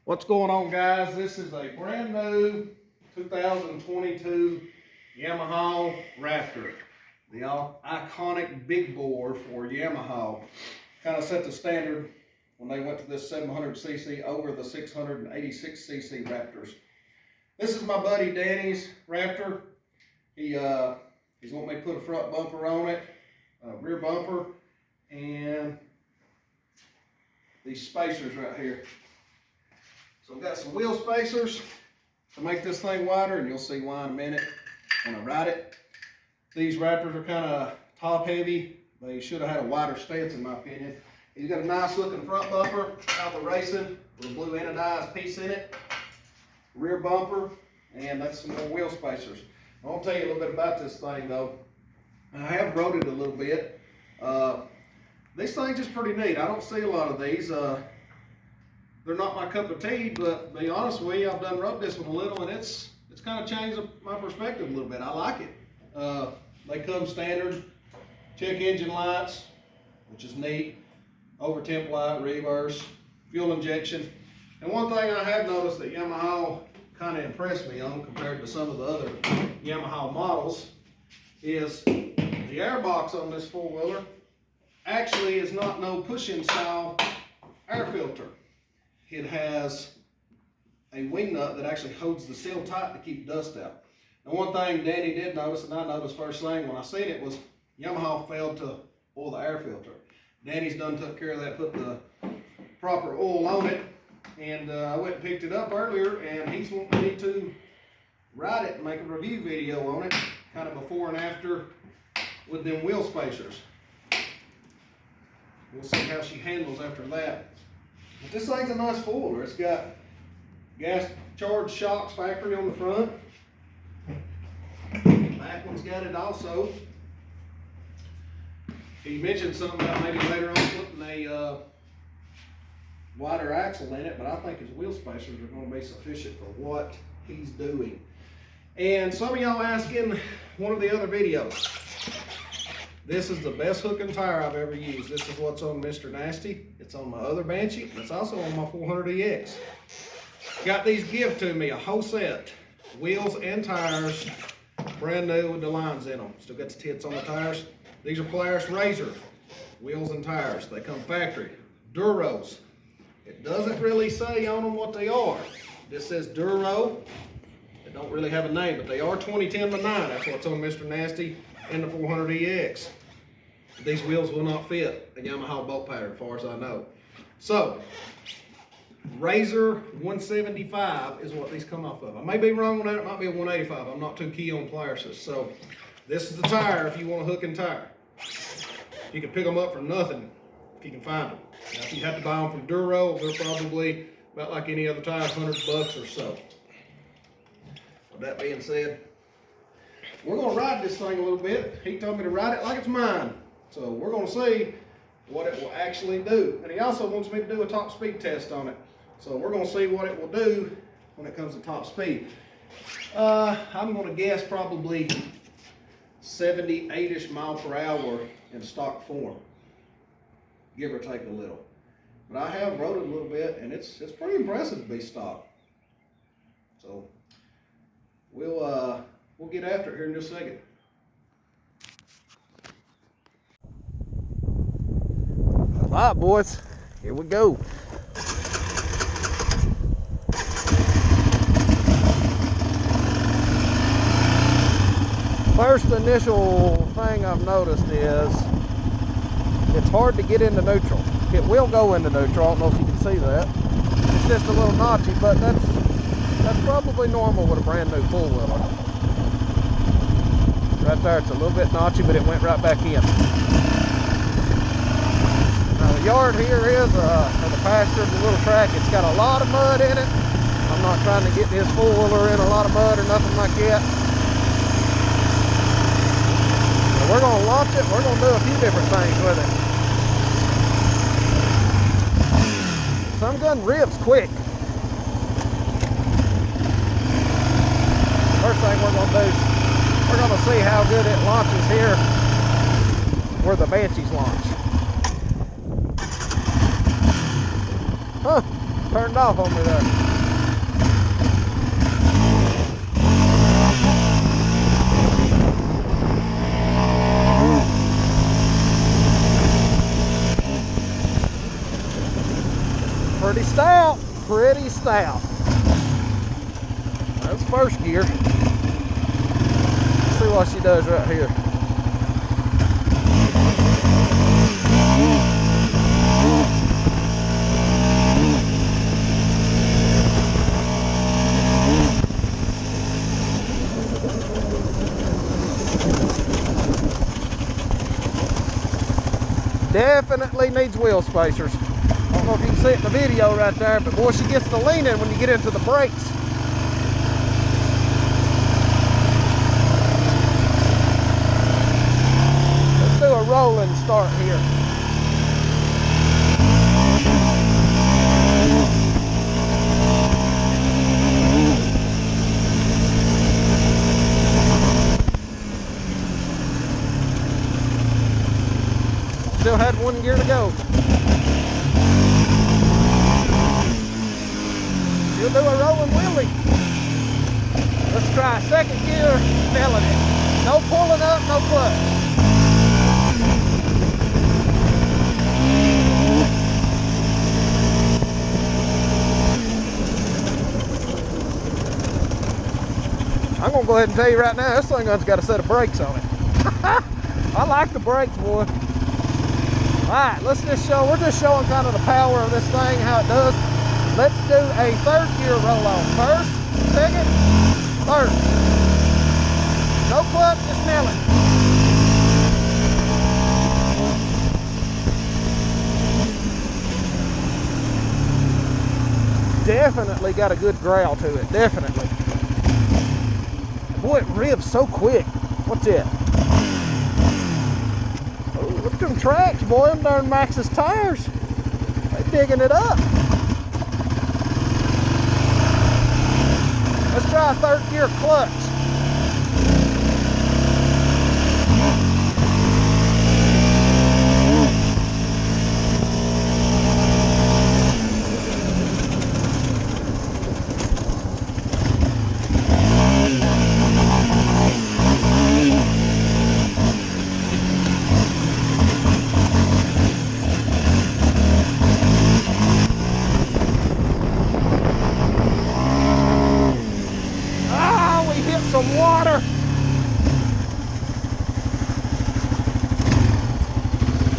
What's going on, guys? This is a brand new 2022 Yamaha Raptor. The iconic big bore for Yamaha. Kind of set the standard when they went to this 700cc over the 686cc Raptors. This is my buddy Danny's Raptor. He's wanting me to put a front bumper on it, a rear bumper, and these spacers right here. So I've got some wheel spacers to make this thing wider, and you'll see why in a minute when I ride it. These Raptors are kind of top heavy. They should have had a wider stance in my opinion. He's got a nice looking front bumper out the racing with a blue anodized piece in it. Rear bumper, and that's some more wheel spacers. I'll tell you a little bit about this thing though. I have rode it a little bit. These things is pretty neat. I don't see a lot of these. They're not my cup of tea, but to be honest with you, I've done rode this one a little, and it's kind of changed my perspective a little bit. I like it. They come standard, check engine lights, which is neat, over temp light, reverse, fuel injection. And one thing I have noticed that Yamaha kind of impressed me on compared to some of the other Yamaha models is the airbox on this four-wheeler actually is not no push-in style air filter. It has a wing nut that actually holds the seal tight to keep dust out. And one thing Danny did notice, and I noticed first thing when I seen it, was Yamaha failed to oil the air filter. Danny's done took care of that, put the proper oil on it, and I went and picked it up earlier, and he's wanting me to ride it and make a review video on it, kind of before and after with them wheel spacers. We'll see how she handles after that. But this thing's a nice four-wheeler. It's got gas charged shocks factory on the front. Back one's got it also. He mentioned something about maybe later on putting a wider axle in it, but I think his wheel spacers are going to be sufficient for what he's doing. And some of y'all asking one of the other videos. This is the best hooking tire I've ever used. This is what's on Mr. Nasty. It's on my other Banshee, and it's also on my 400EX. Got these give to me, a whole set. Wheels and tires, brand new with the lines in them. Still got the tits on the tires. These are Polaris Razor wheels and tires. They come factory. Duros. It doesn't really say on them what they are. This says Duro. They don't really have a name, but they are 2010 by 9. That's what's on Mr. Nasty and the 400EX. These wheels will not fit a Yamaha bolt pattern, as far as I know. So, Razor 175 is what these come off of. I may be wrong on that. It might be a 185. I'm not too key on Polaris. So, this is the tire if you want a hooking tire. You can pick them up for nothing if you can find them. Now, if you have to buy them from Duro, they're probably about like any other tire, $100 or so. With that being said, we're going to ride this thing a little bit. He told me to ride it like it's mine. So we're going to see what it will actually do. And he also wants me to do a top speed test on it. So we're going to see what it will do when it comes to top speed. I'm going to guess probably 78-ish mile per hour in stock form. Give or take a little. But I have rode it a little bit, and it's pretty impressive to be stock. So we'll get after it here in just a second. All right, boys, here we go. First initial thing I've noticed is it's hard to get into neutral. It will go into neutral. I don't know if you can see that. It's just a little notchy, but that's probably normal with a brand new four-wheeler. Right there, it's a little bit notchy, but it went right back in. Now the yard here is, or the pasture, the little track, it's got a lot of mud in it. I'm not trying to get this four-wheeler in a lot of mud or nothing like that. So we're going to launch it. We're going to do a few different things with it. Some gun revs quick. First thing we're going to do, we're going to see how good it launches here where the Banshees launch. Huh. Turned off on me there. Pretty stout, pretty stout. That's first gear. Let's see what she does right here. Definitely needs wheel spacers. I don't know if you can see it in the video right there, but boy, she gets to leaning when you get into the brakes. Let's do a rolling start here. Still had one gear to go. She'll do a rolling wheelie. Let's try second gear, nailing it. No pulling up, no clutch. I'm gonna go ahead and tell you right now, this thing's got a set of brakes on it. I like the brakes, boy. Alright, let's just show, we're just showing kind of the power of this thing, how it does. Let's do a third gear roll on. First, second, third. No clutch, just nail it. Definitely got a good growl to it, definitely. Boy, it revs so quick. What's it? Oh, look at them tracks, boy. Them darn Max's tires. They digging it up. Let's try a third gear clutch. Some water.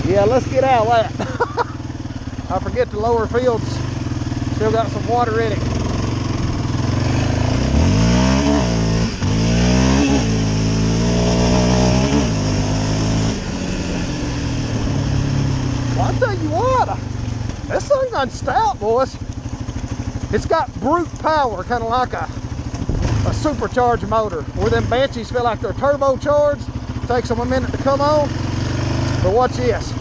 Yeah, let's get out of that. I forget the lower fields still got some water in it. Well, I'll tell you what, this thing's on stout, boys. It's got brute power, kind of like a supercharged motor, where them Banshees feel like they're turbocharged. Takes them a minute to come on. But watch this.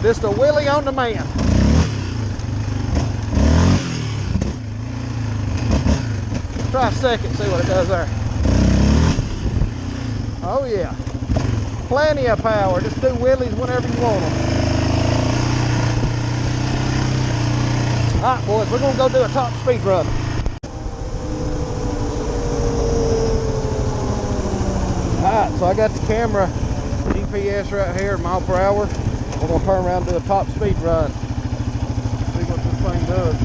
Just a wheelie on demand. Try a second, see what it does there. Oh yeah. Plenty of power. Just do wheelies whenever you want them. Alright boys, we're going to go do a top speed run. Alright, so I got the camera GPS right here, mile per hour. We're going to turn around and do a top speed run. See what this thing does.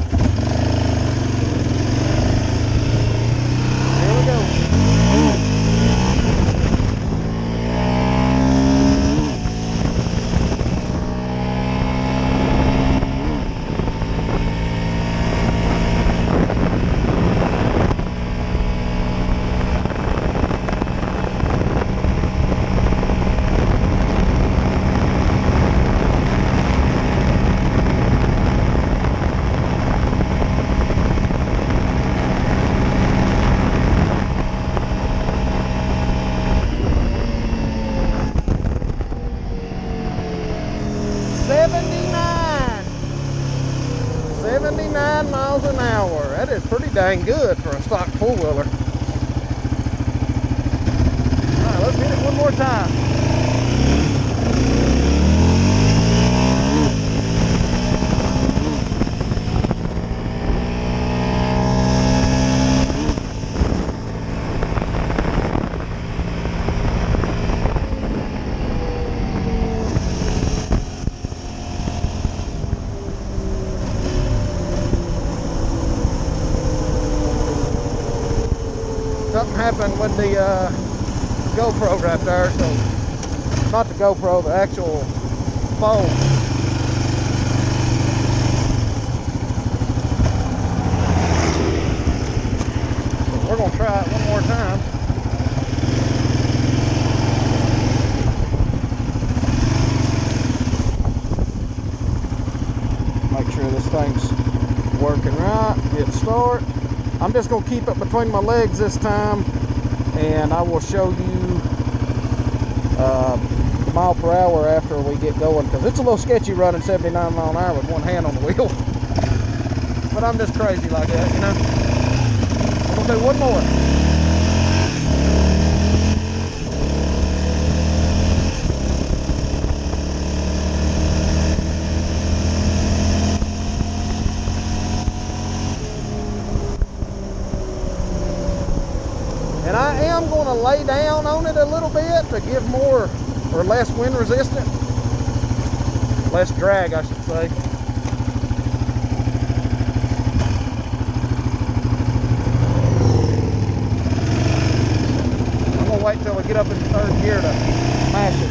Here we go. 79 miles an hour. That is pretty dang good for a stock four-wheeler. All right, let's hit it one more time. happen with the GoPro right there. So, not the GoPro, the actual phone. So we're gonna try it one more time. Make sure this thing's working right. Hit start. I'm just gonna keep it between my legs this time, and I will show you mile per hour after we get going, because it's a little sketchy running 79 mile an hour with one hand on the wheel. But I'm just crazy like that, you know. I'm gonna do one more. And I am going to lay down on it a little bit to give more or less wind resistant, less drag, I should say. I'm going to wait till we get up in third gear to mash it.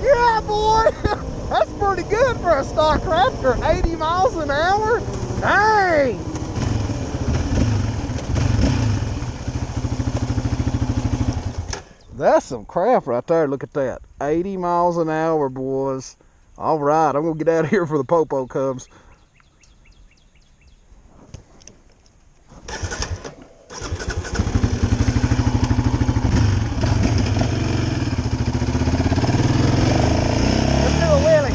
Yeah, boy! That's pretty good for a stock Raptor. 80 miles an hour? Dang! That's some crap right there. Look at that. 80 miles an hour, boys. All right, I'm going to get out of here before the popo comes. Let's do a wheelie.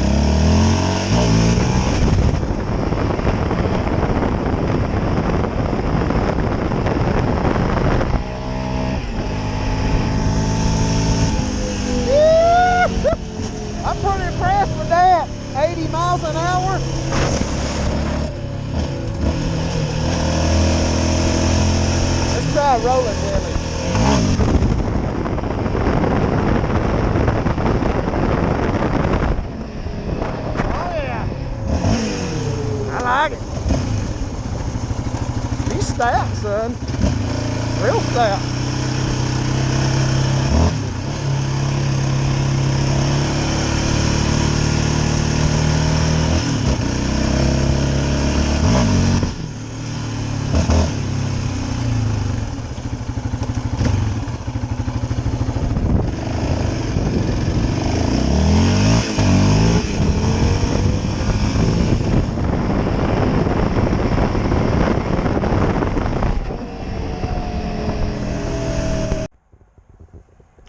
I'm pretty impressed with that. 80 miles an hour. Let's try a rolling wheelie. Oh yeah. I like it. He's stout, son. Real stout.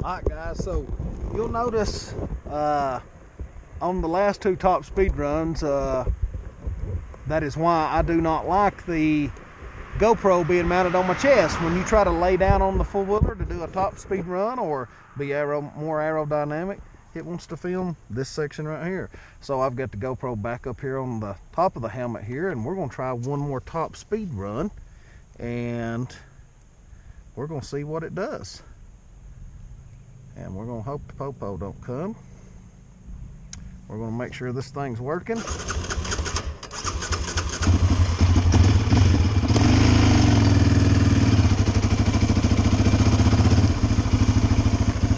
Alright guys, so you'll notice on the last two top speed runs, that is why I do not like the GoPro being mounted on my chest. When you try to lay down on the four-wheeler to do a top speed run or be more aerodynamic, it wants to film this section right here. So I've got the GoPro back up here on the top of the helmet here, and we're going to try one more top speed run, and we're going to see what it does. And we're going to hope the popo don't come. We're going to make sure this thing's working.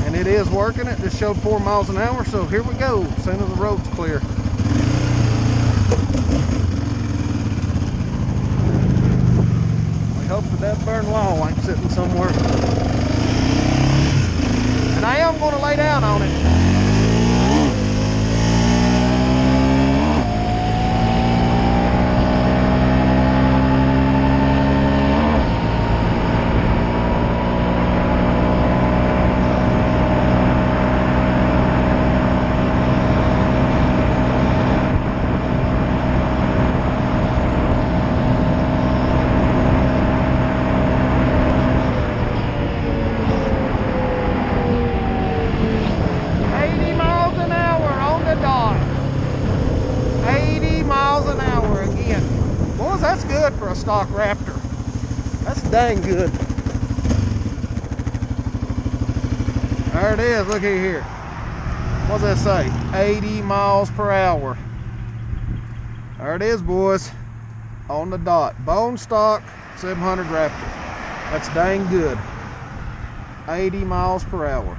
And it is working. It just showed 4 miles an hour, so here we go as soon as the road's clear. We hope that burn law ain't sitting somewhere. And I am going to lay down on it. stock Raptor. That's dang good. There it is, look here. What does that say? 80 miles per hour. There it is, boys. On the dot. Bone stock 700 Raptor. That's dang good. 80 miles per hour.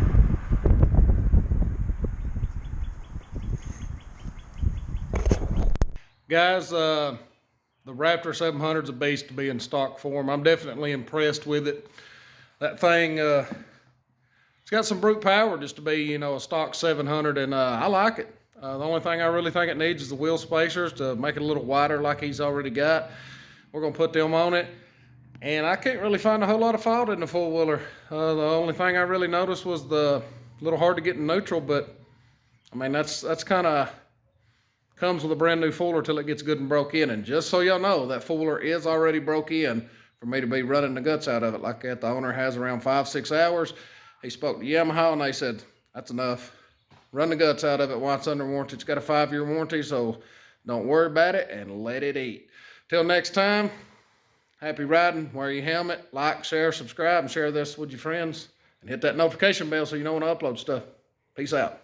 Guys, the Raptor 700 is a beast to be in stock form. I'm definitely impressed with it. That thing, it's got some brute power just to be, you know, a stock 700, and I like it. The only thing I really think it needs is the wheel spacers to make it a little wider like he's already got. We're going to put them on it. And I can't really find a whole lot of fault in the four-wheeler. The only thing I really noticed was the little hard to get in neutral, but I mean, that's kind of comes with a brand new four-wheeler till it gets good and broke in. And just so y'all know, that four-wheeler is already broke in for me to be running the guts out of it like that. The owner has around 5-6 hours. He spoke to Yamaha and they said, that's enough. Run the guts out of it while it's under warranty. It's got a 5-year warranty, so don't worry about it and let it eat. Till next time, happy riding, wear your helmet, like, share, subscribe, and share this with your friends. And hit that notification bell so you know when I upload stuff. Peace out.